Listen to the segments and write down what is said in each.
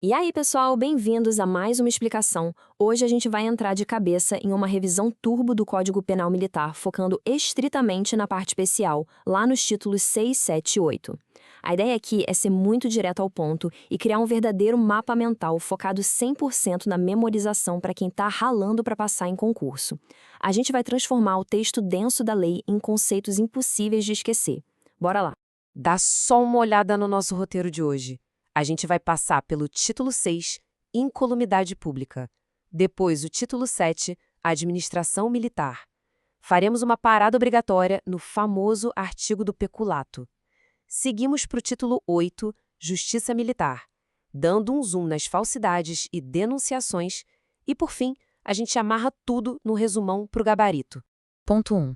E aí, pessoal, bem-vindos a mais uma explicação. Hoje a gente vai entrar de cabeça em uma revisão turbo do Código Penal Militar, focando estritamente na parte especial, lá nos títulos 6, 7 e 8. A ideia aqui é ser muito direto ao ponto e criar um verdadeiro mapa mental focado 100% na memorização para quem está ralando para passar em concurso. A gente vai transformar o texto denso da lei em conceitos impossíveis de esquecer. Bora lá! Dá só uma olhada no nosso roteiro de hoje. A gente vai passar pelo título 6, Incolumidade Pública. Depois, o título 7, Administração Militar. Faremos uma parada obrigatória no famoso artigo do peculato. Seguimos para o título 8, Justiça Militar, dando um zoom nas falsidades e denunciações. E, por fim, a gente amarra tudo no resumão para o gabarito. Ponto 1.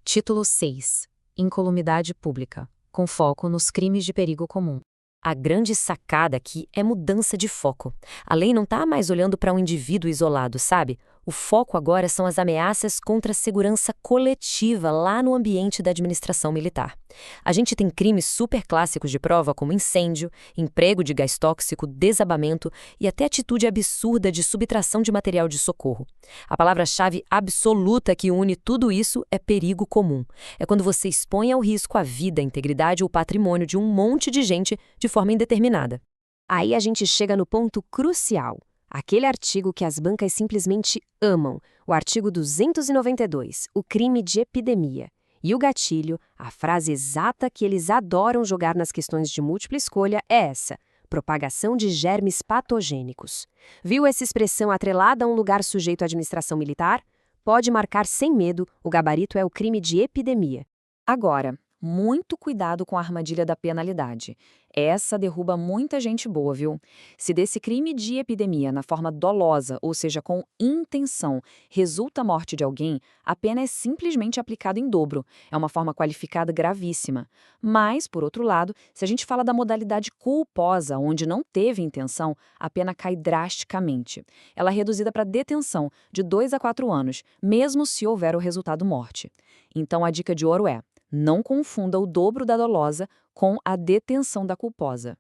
Título 6, Incolumidade Pública, com foco nos crimes de perigo comum. A grande sacada aqui é mudança de foco. A lei não está mais olhando para um indivíduo isolado, sabe? O foco agora são as ameaças contra a segurança coletiva lá no ambiente da administração militar. A gente tem crimes super clássicos de prova como incêndio, emprego de gás tóxico, desabamento e até atitude absurda de subtração de material de socorro. A palavra-chave absoluta que une tudo isso é perigo comum. É quando você expõe ao risco a vida, a integridade ou o patrimônio de um monte de gente de forma indeterminada. Aí a gente chega no ponto crucial. Aquele artigo que as bancas simplesmente amam, o artigo 292, o crime de epidemia. E o gatilho, a frase exata que eles adoram jogar nas questões de múltipla escolha é essa: propagação de germes patogênicos. Viu essa expressão atrelada a um lugar sujeito à administração militar? Pode marcar sem medo, o gabarito é o crime de epidemia. Agora, muito cuidado com a armadilha da penalidade. Essa derruba muita gente boa, viu? Se desse crime de epidemia na forma dolosa, ou seja, com intenção, resulta a morte de alguém, a pena é simplesmente aplicada em dobro. É uma forma qualificada gravíssima. Mas, por outro lado, se a gente fala da modalidade culposa, onde não teve intenção, a pena cai drasticamente. Ela é reduzida para detenção de 2 a 4 anos, mesmo se houver o resultado morte. Então, a dica de ouro é: não confunda o dobro da dolosa com a detenção da culposa.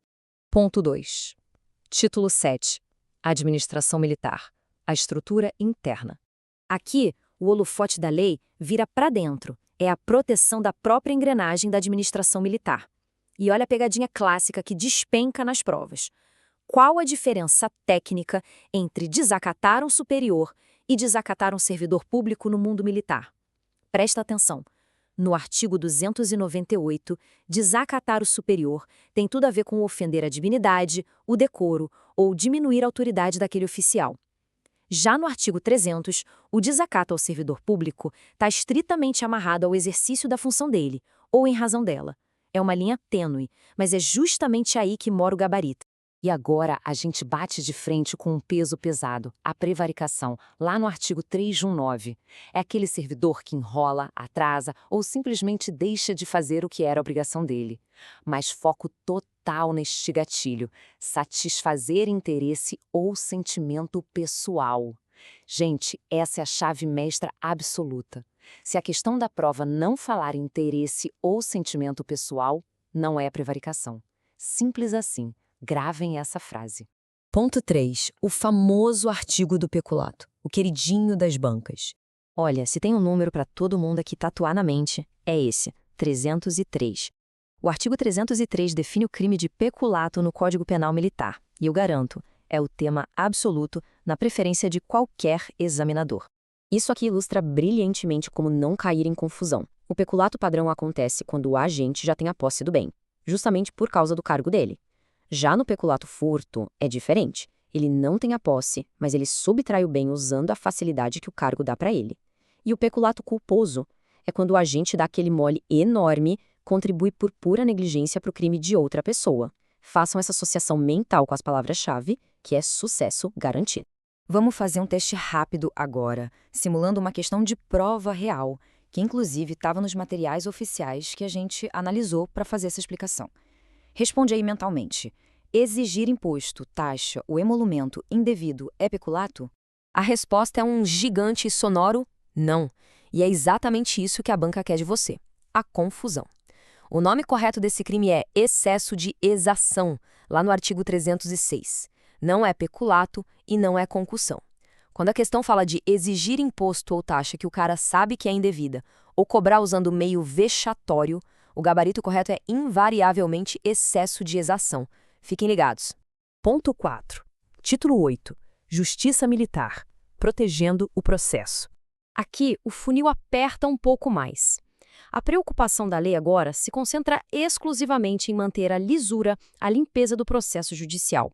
Ponto 2. Título 7. Administração Militar. A estrutura interna. Aqui, o holofote da lei vira para dentro. É a proteção da própria engrenagem da administração militar. E olha a pegadinha clássica que despenca nas provas. Qual a diferença técnica entre desacatar um superior e desacatar um servidor público no mundo militar? Presta atenção. No artigo 298, desacatar o superior tem tudo a ver com ofender a dignidade, o decoro ou diminuir a autoridade daquele oficial. Já no artigo 300, o desacato ao servidor público está estritamente amarrado ao exercício da função dele, ou em razão dela. É uma linha tênue, mas é justamente aí que mora o gabarito. E agora a gente bate de frente com um peso pesado, a prevaricação, lá no artigo 319. É aquele servidor que enrola, atrasa ou simplesmente deixa de fazer o que era a obrigação dele. Mas foco total neste gatilho: satisfazer interesse ou sentimento pessoal. Gente, essa é a chave mestra absoluta. Se a questão da prova não falar em interesse ou sentimento pessoal, não é prevaricação. Simples assim. Gravem essa frase. Ponto 3. O famoso artigo do peculato, o queridinho das bancas. Olha, se tem um número para todo mundo aqui tatuar na mente, é esse, 303. O artigo 303 define o crime de peculato no Código Penal Militar, e eu garanto, é o tema absoluto na preferência de qualquer examinador. Isso aqui ilustra brilhantemente como não cair em confusão. O peculato padrão acontece quando o agente já tem a posse do bem, justamente por causa do cargo dele. Já no peculato furto, é diferente. Ele não tem a posse, mas ele subtrai o bem usando a facilidade que o cargo dá para ele. E o peculato culposo é quando o agente dá aquele mole enorme, contribui por pura negligência para o crime de outra pessoa. Façam essa associação mental com as palavras-chave, que é sucesso garantido. Vamos fazer um teste rápido agora, simulando uma questão de prova real, que inclusive estava nos materiais oficiais que a gente analisou para fazer essa explicação. Responde aí mentalmente. Exigir imposto, taxa ou emolumento indevido é peculato? A resposta é um gigante e sonoro não. E é exatamente isso que a banca quer de você: a confusão. O nome correto desse crime é excesso de exação, lá no artigo 306. Não é peculato e não é concussão. Quando a questão fala de exigir imposto ou taxa que o cara sabe que é indevida, ou cobrar usando meio vexatório, o gabarito correto é invariavelmente excesso de exação. Fiquem ligados. Ponto 4. Título 8. Justiça Militar. Protegendo o processo. Aqui, o funil aperta um pouco mais. A preocupação da lei agora se concentra exclusivamente em manter a lisura, a limpeza do processo judicial.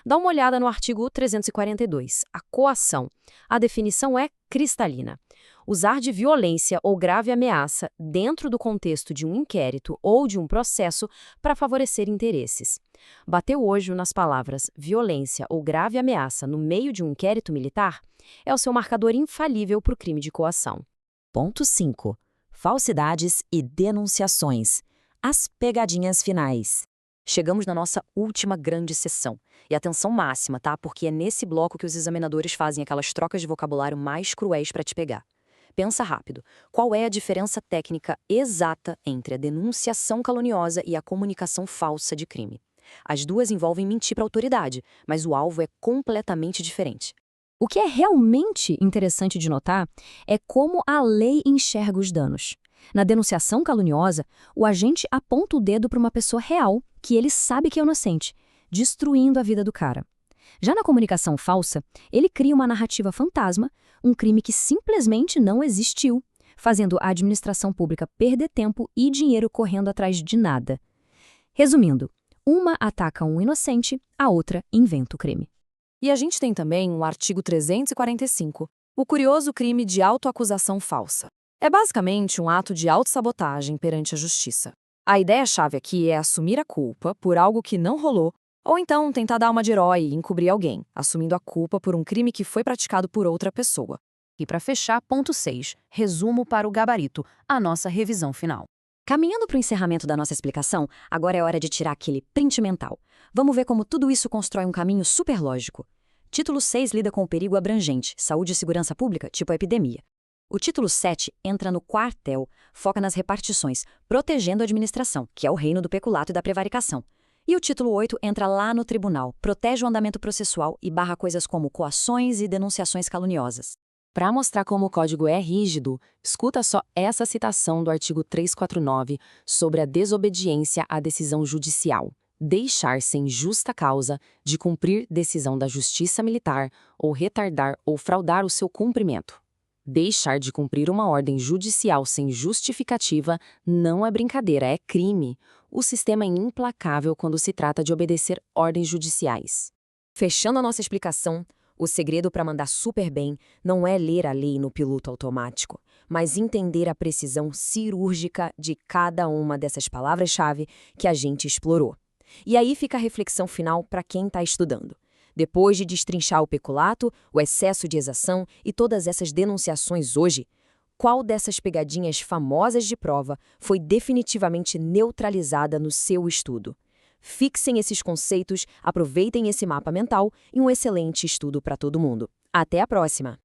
Dá uma olhada no artigo 342, a coação. A definição é cristalina. Usar de violência ou grave ameaça dentro do contexto de um inquérito ou de um processo para favorecer interesses. Bater o olho nas palavras violência ou grave ameaça no meio de um inquérito militar é o seu marcador infalível para o crime de coação. Ponto 5. Falsidades e denunciações. As pegadinhas finais. Chegamos na nossa última grande sessão. E atenção máxima, tá? Porque é nesse bloco que os examinadores fazem aquelas trocas de vocabulário mais cruéis para te pegar. Pensa rápido. Qual é a diferença técnica exata entre a denunciação caluniosa e a comunicação falsa de crime? As duas envolvem mentir para a autoridade, mas o alvo é completamente diferente. O que é realmente interessante de notar é como a lei enxerga os danos. Na denunciação caluniosa, o agente aponta o dedo para uma pessoa real, que ele sabe que é inocente, destruindo a vida do cara. Já na comunicação falsa, ele cria uma narrativa fantasma, um crime que simplesmente não existiu, fazendo a administração pública perder tempo e dinheiro correndo atrás de nada. Resumindo, uma ataca um inocente, a outra inventa o crime. E a gente tem também o artigo 345, o curioso crime de autoacusação falsa. É basicamente um ato de autossabotagem perante a justiça. A ideia-chave aqui é assumir a culpa por algo que não rolou, ou então tentar dar uma de herói e encobrir alguém, assumindo a culpa por um crime que foi praticado por outra pessoa. E para fechar, ponto 6, resumo para o gabarito, a nossa revisão final. Caminhando para o encerramento da nossa explicação, agora é hora de tirar aquele print mental. Vamos ver como tudo isso constrói um caminho super lógico. Título 6 lida com o perigo abrangente, saúde e segurança pública, tipo a epidemia. O título 7 entra no quartel, foca nas repartições, protegendo a administração, que é o reino do peculato e da prevaricação. E o título 8 entra lá no tribunal, protege o andamento processual e barra coisas como coações e denunciações caluniosas. Para mostrar como o código é rígido, escuta só essa citação do artigo 349 sobre a desobediência à decisão judicial. Deixar sem justa causa de cumprir decisão da justiça militar ou retardar ou fraudar o seu cumprimento. Deixar de cumprir uma ordem judicial sem justificativa não é brincadeira, é crime. O sistema é implacável quando se trata de obedecer ordens judiciais. Fechando a nossa explicação, o segredo para mandar super bem não é ler a lei no piloto automático, mas entender a precisão cirúrgica de cada uma dessas palavras-chave que a gente explorou. E aí fica a reflexão final para quem está estudando. Depois de destrinchar o peculato, o excesso de exação e todas essas denunciações hoje, qual dessas pegadinhas famosas de prova foi definitivamente neutralizada no seu estudo? Fixem esses conceitos, aproveitem esse mapa mental e um excelente estudo para todo mundo. Até a próxima!